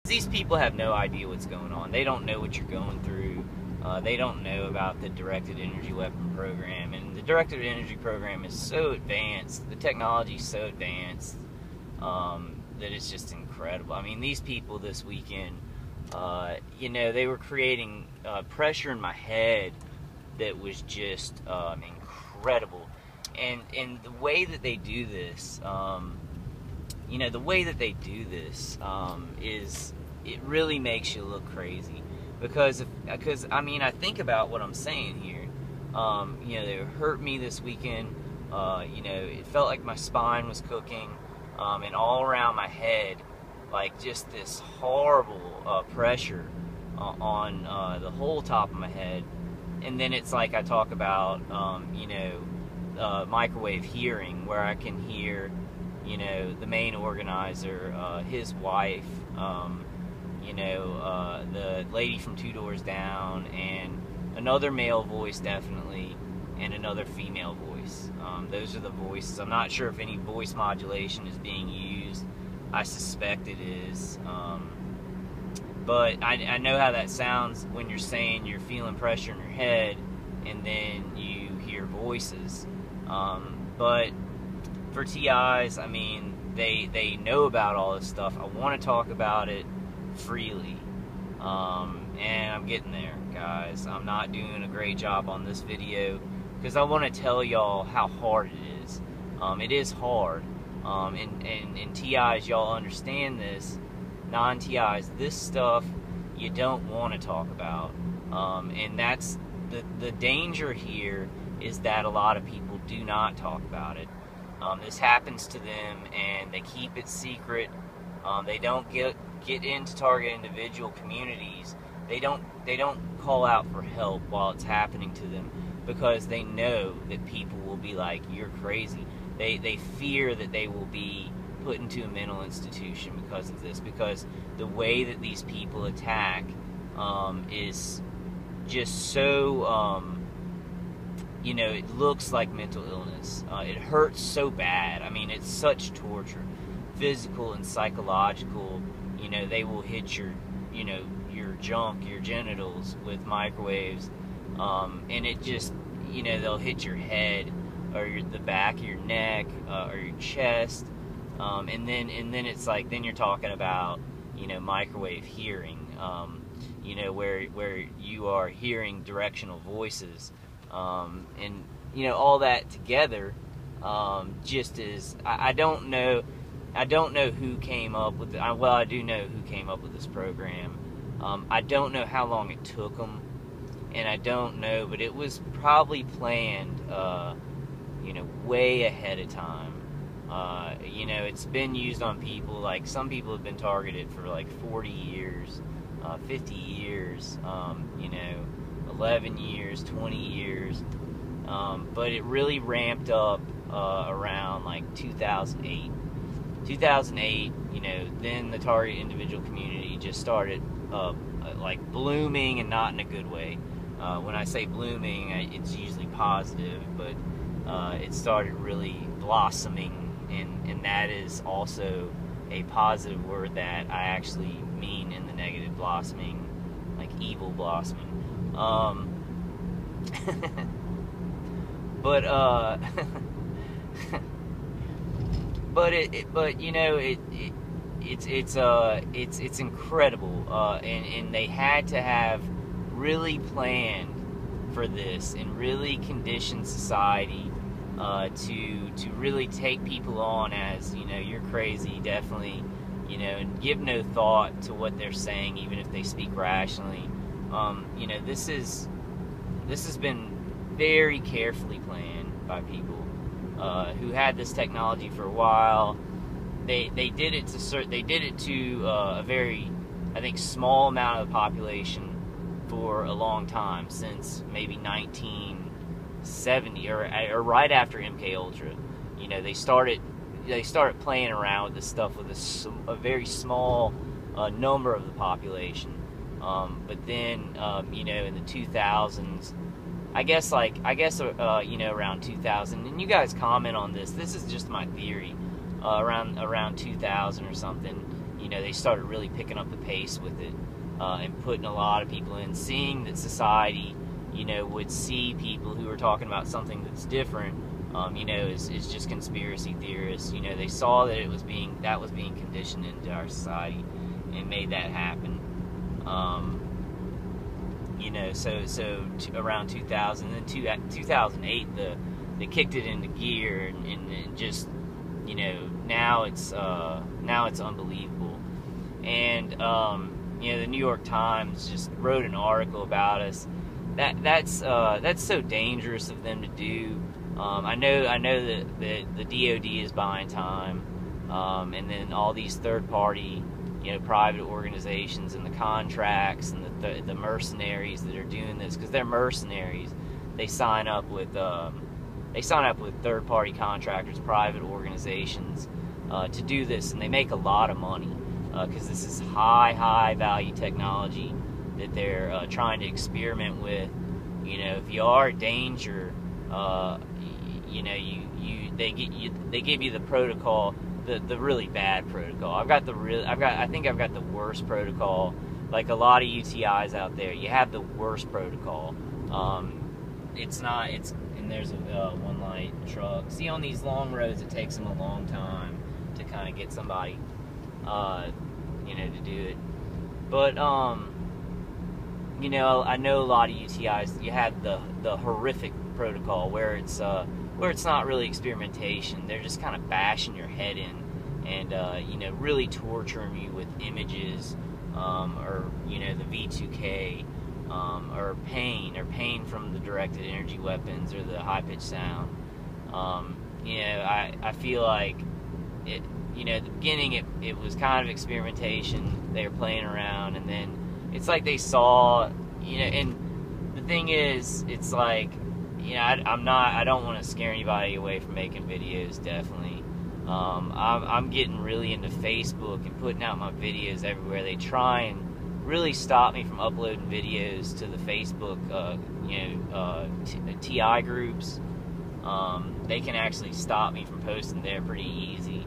these people have no idea what's going on. They don't know what you're going through. They don't know about the directed energy weapon program, and the directed energy program is so advanced. The technology is so advanced that it's just incredible. I mean, these people this weekend, you know, they were creating pressure in my head that was just incredible. And the way that they do this, you know, the way that they do this is, it really makes you look crazy. Because I mean, I think about what I'm saying here. You know, they hurt me this weekend. You know, it felt like my spine was cooking, and all around my head, like just this horrible pressure on the whole top of my head. And then it's like I talk about, you know, microwave hearing, where I can hear, you know, the main organizer, his wife, you know, the lady from Two Doors Down, and another male voice definitely, and another female voice. Those are the voices. I'm not sure if any voice modulation is being used. I suspect it is. But I know how that sounds when you're saying you're feeling pressure in your head, and then you hear voices. But for TIs, I mean, they know about all this stuff. I want to talk about it freely, and I'm getting there, guys. I'm not doing a great job on this video because I want to tell y'all how hard it is. It is hard, and TIs, y'all understand this. Non-TIs, this stuff you don't want to talk about, and that's the danger here, is that a lot of people do not talk about it. This happens to them, and they keep it secret. They don't get into target individual communities. They don't call out for help while it's happening to them, because they know that people will be like, you're crazy. They fear that they will be put into a mental institution because of this, because the way that these people attack is just so, you know, it looks like mental illness. It hurts so bad. I mean, it's such torture, physical and psychological. You know, they will hit your, you know, your junk, your genitals with microwaves, and it just, you know, they'll hit your head or the back of your neck or your chest, and then it's like, then you're talking about, you know, microwave hearing, you know, where you are hearing directional voices, and you know, all that together, just is, I don't know who came up with it. Well, I do know who came up with this program. I don't know how long it took them, and I don't know, but it was probably planned, you know, way ahead of time. You know, it's been used on people, like some people have been targeted for like 40 years, 50 years, you know, 11 years, 20 years, but it really ramped up around like 2008. 2008, you know, then the target individual community just started like blooming, and not in a good way. When I say blooming, it's usually positive, but it started really blossoming, and that is also a positive word that I actually mean in the negative, blossoming, like evil blossoming. But but you know, it's incredible, and they had to have really planned for this and really conditioned society to really take people on as, you know, you're crazy, definitely, you know, and give no thought to what they're saying, even if they speak rationally. You know, this has been very carefully planned by people who had this technology for a while. They did it to a very, I think, small amount of the population for a long time, since maybe 1970 or right after MK Ultra. You know, they started playing around with this stuff with a very small number of the population. But then, you know, in the 2000s, I guess, you know, around 2000, and you guys comment on this. This is just my theory. Around 2000 or something, they started really picking up the pace with it, and putting a lot of people in, seeing that society, would see people who were talking about something that's different, is just conspiracy theorists. They saw that was being conditioned into our society, and made that happen. So around 2000 and 2008, they kicked it into gear, and just, now it's unbelievable. And the New York Times just wrote an article about us. That's so dangerous of them to do. I know that the DoD is buying time, and then all these third-party, private organizations and the contracts and the mercenaries that are doing this, because they're mercenaries. They sign up with third-party contractors, private organizations, to do this, and they make a lot of money, because this is high value technology that they're trying to experiment with. If you are a danger, they give you the protocol, the really bad protocol. I think I've got the worst protocol. Like a lot of UTIs out there, you have the worst protocol. And there's a one-light truck. See, on these long roads, it takes them a long time to kind of get somebody, to do it. But, I know a lot of UTIs, you have the horrific protocol where it's not really experimentation. They're just kind of bashing your head in and, really torturing you with images, or, the V2K, or pain from the directed energy weapons or the high-pitched sound. I feel like it, at the beginning it was kind of experimentation. They were playing around, and then it's like they saw, and the thing is, it's like, I don't want to scare anybody away from making videos, definitely. I'm getting really into Facebook and putting out my videos everywhere. They try and really stop me from uploading videos to the Facebook, TI groups. They can actually stop me from posting there pretty easy.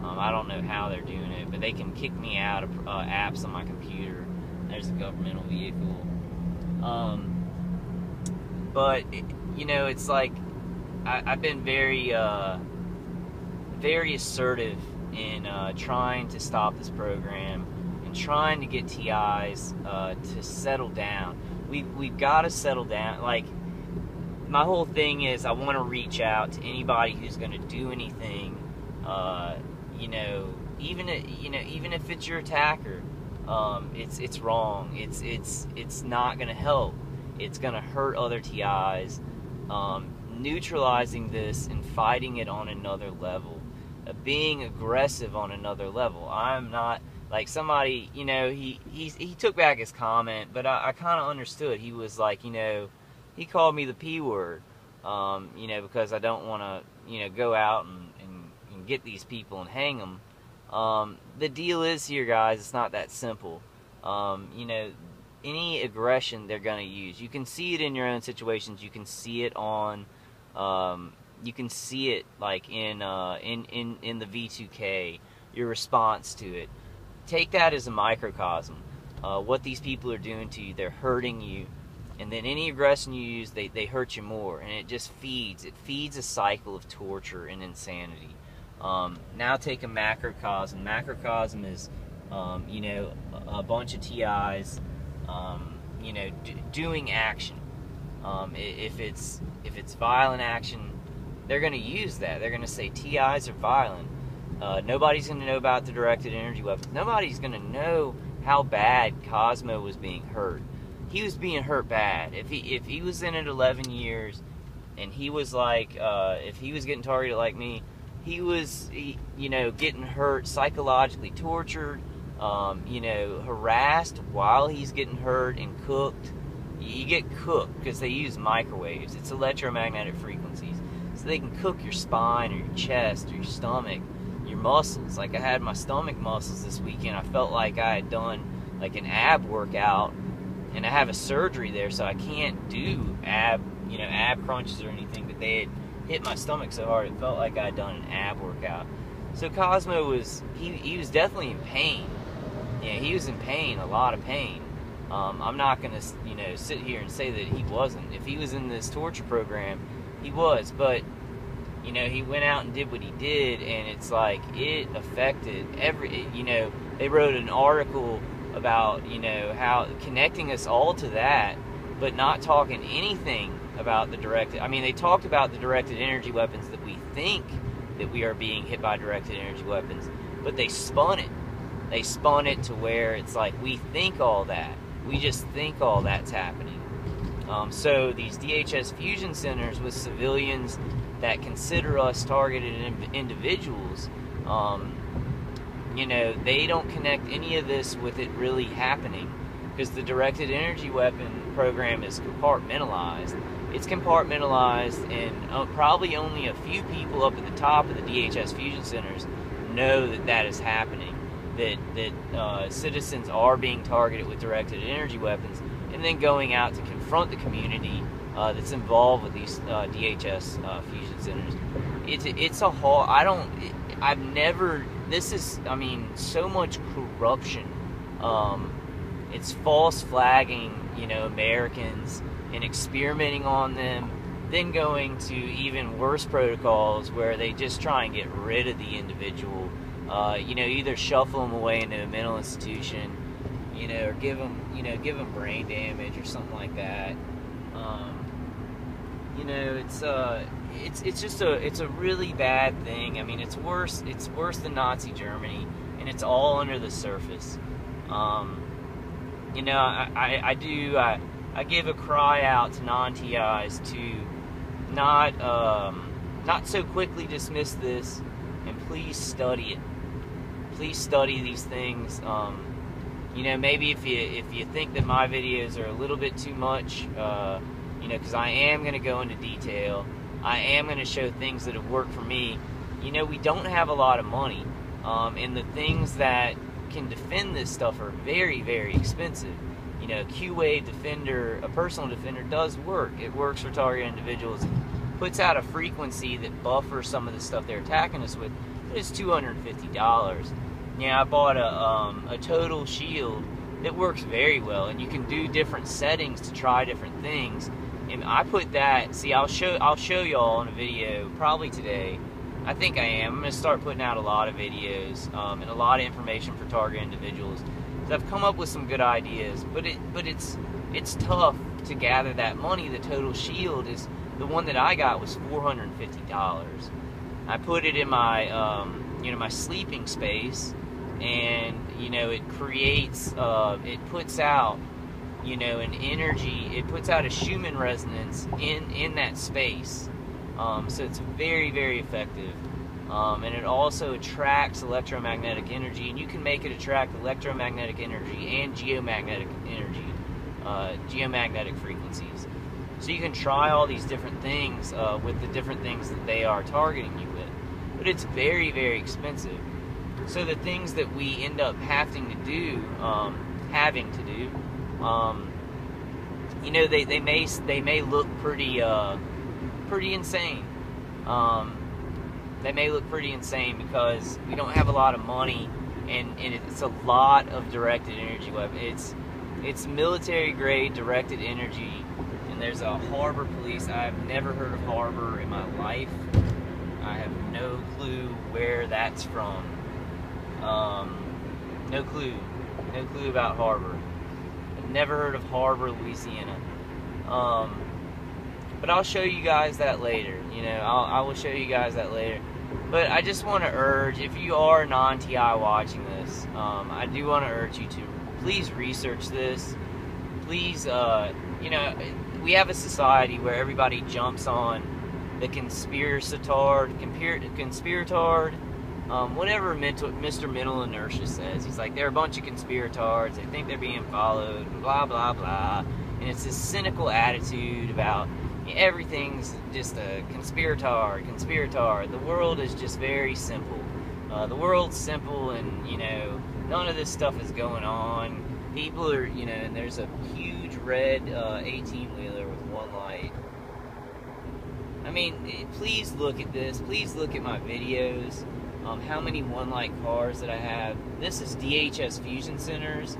I don't know how they're doing it, but they can kick me out of apps on my computer. There's a governmental vehicle. But it's like I've been very assertive in trying to stop this program, trying to get TIs to settle down. We've got to settle down. Like, my whole thing is I want to reach out to anybody who's going to do anything. Even if it's your attacker, it's wrong. It's not going to help. It's going to hurt other TIs. Neutralizing this and fighting it on another level, being aggressive on another level. I'm not. Like, somebody, he took back his comment, but I kind of understood. He was like, he called me the P word, because I don't want to, go out and get these people and hang them. The deal is here, guys, it's not that simple. Any aggression they're going to use, you can see it in your own situations. You can see it on, you can see it like in the V2K, your response to it. Take that as a microcosm. What these people are doing to you, they're hurting you, and then any aggression you use, they hurt you more, and it just feeds a cycle of torture and insanity. Now take a macrocosm. Macrocosm is, a bunch of TIs, doing action. If it's violent action, they're going to use that. They're going to say TIs are violent. Nobody's going to know about the directed energy weapons. Nobody's going to know how bad Cosmo was being hurt. He was being hurt bad. If he was in it 11 years, and he was like, if he was getting targeted like me, he was, getting hurt, psychologically tortured, harassed while he's getting hurt, and cooked. You get cooked because they use microwaves. It's electromagnetic frequencies. So they can cook your spine or your chest or your stomach, your muscles. Like, I had my stomach muscles this weekend. I felt like I had done like an ab workout, and I have a surgery there, so I can't do ab crunches or anything, but they had hit my stomach so hard it felt like I had done an ab workout. So Cosmo was, he was definitely in pain. Yeah, he was in pain, a lot of pain. I'm not going to, you know, sit here and say that he wasn't. If he was in this torture program, he was. But, you know, he went out and did what he did, and it's like, it affected you know, they wrote an article about, you know, how connecting us all to that, but not talking anything about the directed. I mean, they talked about the directed energy weapons, that we think that we are being hit by directed energy weapons, but they spun it. They spun it to where it's like, we think all that. We just think all that's happening. So these DHS fusion centers with civilians that consider us targeted individuals, you know, they don't connect any of this with it really happening, because the directed energy weapon program is compartmentalized. It's compartmentalized, and probably only a few people up at the top of the DHS fusion centers know that that is happening. That citizens are being targeted with directed energy weapons, and then going out to confront the community that's involved with these DHS fusion centers. It's a whole. I've never. This is. I mean, so much corruption. It's false flagging, you know, Americans and experimenting on them, then going to even worse protocols where they just try and get rid of the individual. You know, either shuffle them away into a mental institution, you know, or give them brain damage or something like that. You know, it's just a really bad thing. I mean, it's worse than Nazi Germany, and it's all under the surface. You know, I give a cry out to non-TIs to not so quickly dismiss this, and please study it. Please study these things. You know, maybe if you think that my videos are a little bit too much, you know, because I am going to go into detail. I am going to show things that have worked for me. You know, we don't have a lot of money, and the things that can defend this stuff are very, very expensive. You know, Q-Wave Defender, a personal defender, does work. It works for target individuals. It puts out a frequency that buffers some of the stuff they're attacking us with. But it's $250. Yeah, I bought a Total Shield that works very well, and you can do different settings to try different things. And I put that. See, I'll show y'all in a video probably today. I think I am. I'm going to start putting out a lot of videos and a lot of information for target individuals. So I've come up with some good ideas, but it's tough to gather that money. The Total Shield is the one that I got was $450. I put it in my you know, my sleeping space, and you know, it creates it puts out, you know, an energy. It puts out a Schumann resonance in that space. So it's very, very effective. And it also attracts electromagnetic energy, and you can make it attract electromagnetic energy and geomagnetic energy, geomagnetic frequencies. So you can try all these different things with the different things that they are targeting you with. But it's very, very expensive. So the things that we end up having to do, you know, they may look pretty insane. They may look pretty insane because we don't have a lot of money, and it's a lot of directed energy weapons. It's military grade directed energy, and there's a Harbor Police. I've never heard of Harbor in my life. I have no clue where that's from. No clue about Harbor. I've never heard of Harbor, Louisiana. But I'll show you guys that later. You know, I will show you guys that later. But I just want to urge, if you are non-TI watching this, I do want to urge you to please research this. Please, you know, we have a society where everybody jumps on the conspiratard, whatever Mr. Mental Inertia says. He's like, they're a bunch of conspiratards, they think they're being followed, blah, blah, blah. And it's this cynical attitude about everything's just a conspiratard. The world is just very simple. The world's simple, and, you know, none of this stuff is going on. People are, you know, and there's a huge red 18-wheeler with one light. I mean, please look at this. Please look at my videos. how many One Light cars that I have. This is DHS Fusion Centers.